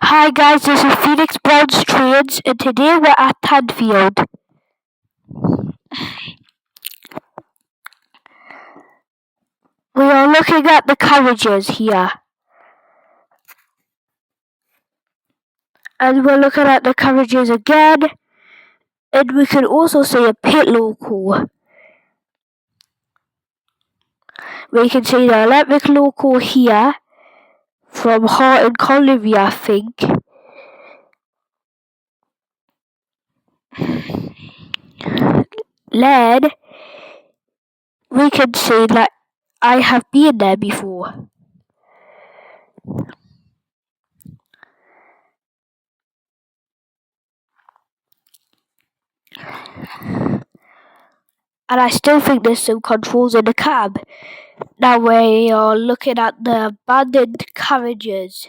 Hi guys, this is Phoenix Brown's Trades, and today we're at Tanfield. We are looking at the carriages here. And we're looking at the carriages again. And we can also see a pit local. We can see the electric local here from Hart and Colliery, I think. Then we can see that I have been there before. And I still think there's some controls in the cab. Now we are looking at the abandoned carriages.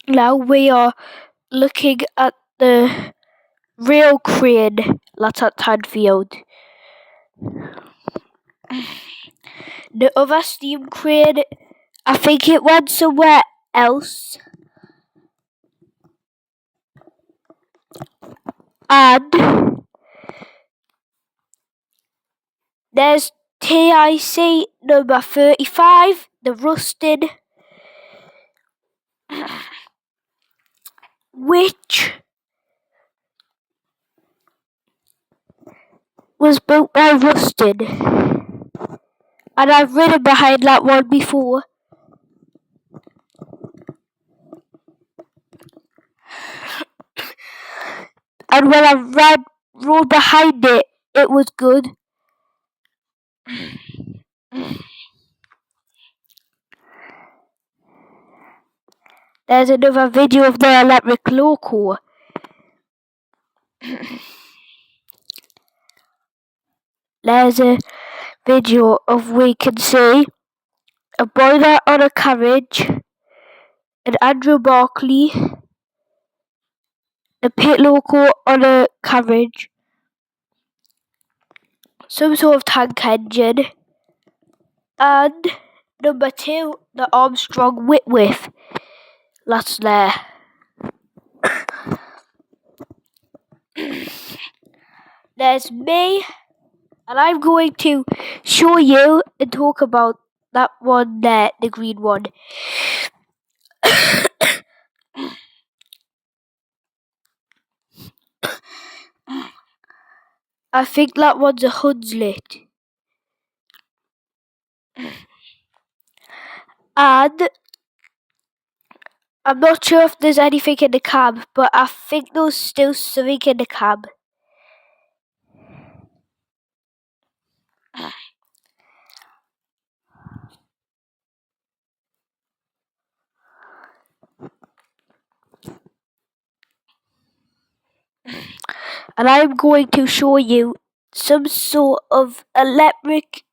Now we are looking at the rail crane that's at Tanfield. The other steam crane, I think it went somewhere else. And there's TIC number 35, the rusted, which was built by Rusted. And I've ridden behind that one before. And when I rode behind it, it was good. There's another video of the electric local. There's a video of we can see a boiler on a carriage, an Andrew Barkley, a pit local on a carriage, some sort of tank engine, and number 2, the Armstrong Whitworth. That's there. There's me, and I'm going to show you and talk about that one there, the green one. I think that one's a Hunslet. And I'm not sure if there's anything in the cab, but I think there's still something in the cab. And I'm going to show you some sort of electric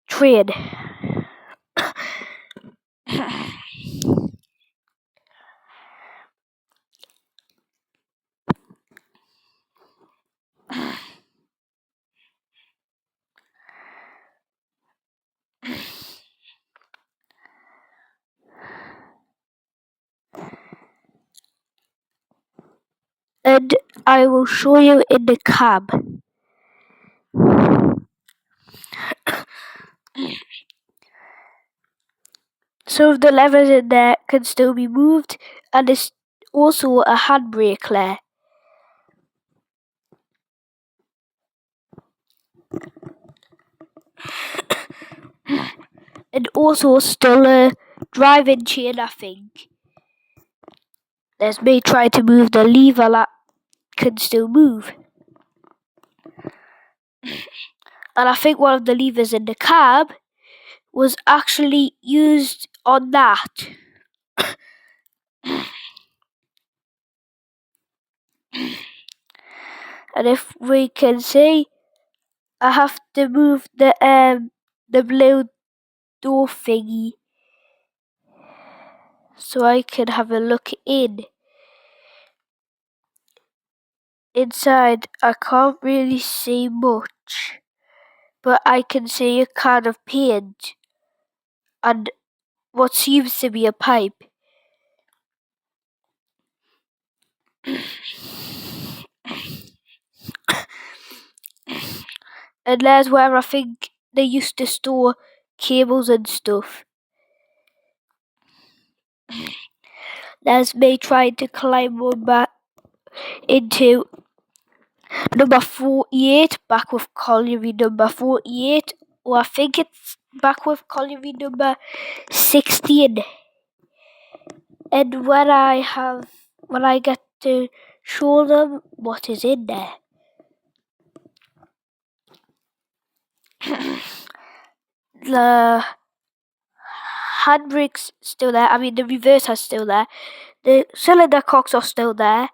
train. And I will show you in the cab. Some of the levers in there can still be moved, and there's also a handbrake there. And also still a driving chain, I think. There's me trying to move the lever that can still move. And I think one of the levers in the cab was actually used on that. And if we can see, I have to move the blue door thingy so I can have a look in. Inside, I can't really see much, but I can see a can of paint and what seems to be a pipe. And there's where I think they used to store cables and stuff. There's me trying to climb on back into number 48, back with colliery number 48, or I think it's back with colliery number 16. And when I get to show them what is in there. The handbrake's still there, I mean the reverser's still there, the cylinder cocks are still there,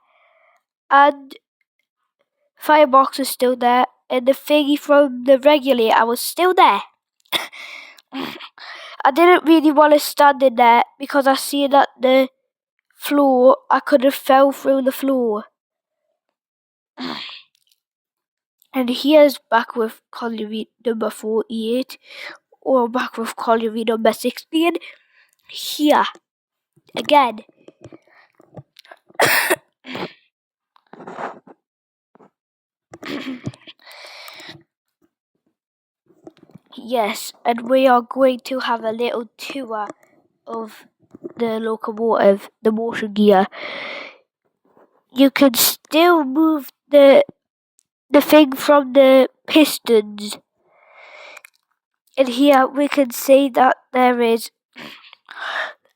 and firebox is still there, and the thingy from the regulator was still there. I didn't really want to stand in there because I see that the floor, I could have fell through the floor. And here's back with colliery number 48, or back with colliery number 16. Here, again. Yes, and we are going to have a little tour of the locomotive, the motion gear. You can still move the thing from the pistons. And here we can see that there is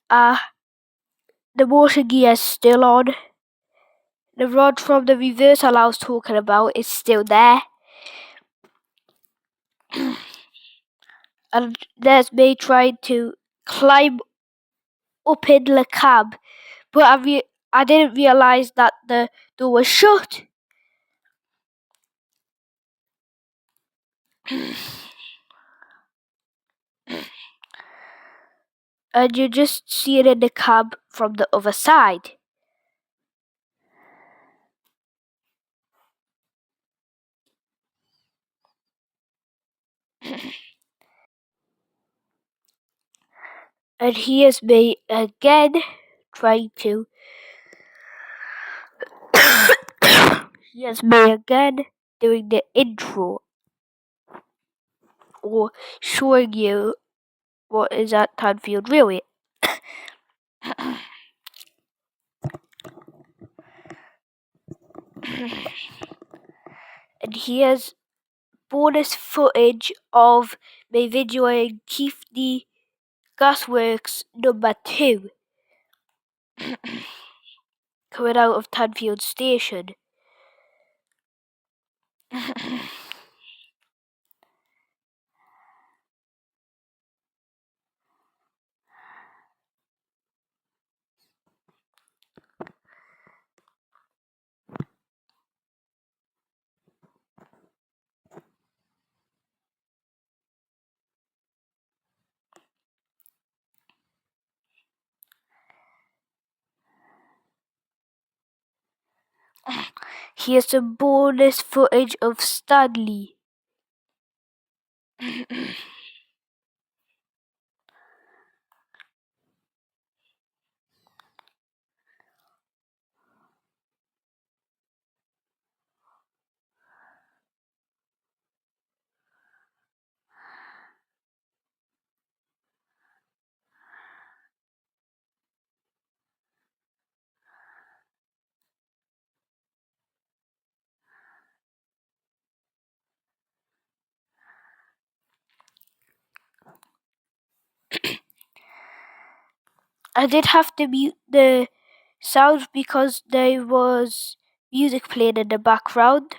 the motion gear is still on. The rod from the reversal I was talking about is still there. And there's me trying to climb up in the cab, but I didn't realise that the door was shut. And you just see it in the cab from the other side. And here's me again trying to. Here's me again doing the intro, or showing you what is at Tanfield Railway. And here's bonus footage of me videoing Keithney Gasworks number 2 coming out of Tanfield Station. Here's some bonus footage of Stanley. I did have to mute the sound because there was music playing in the background.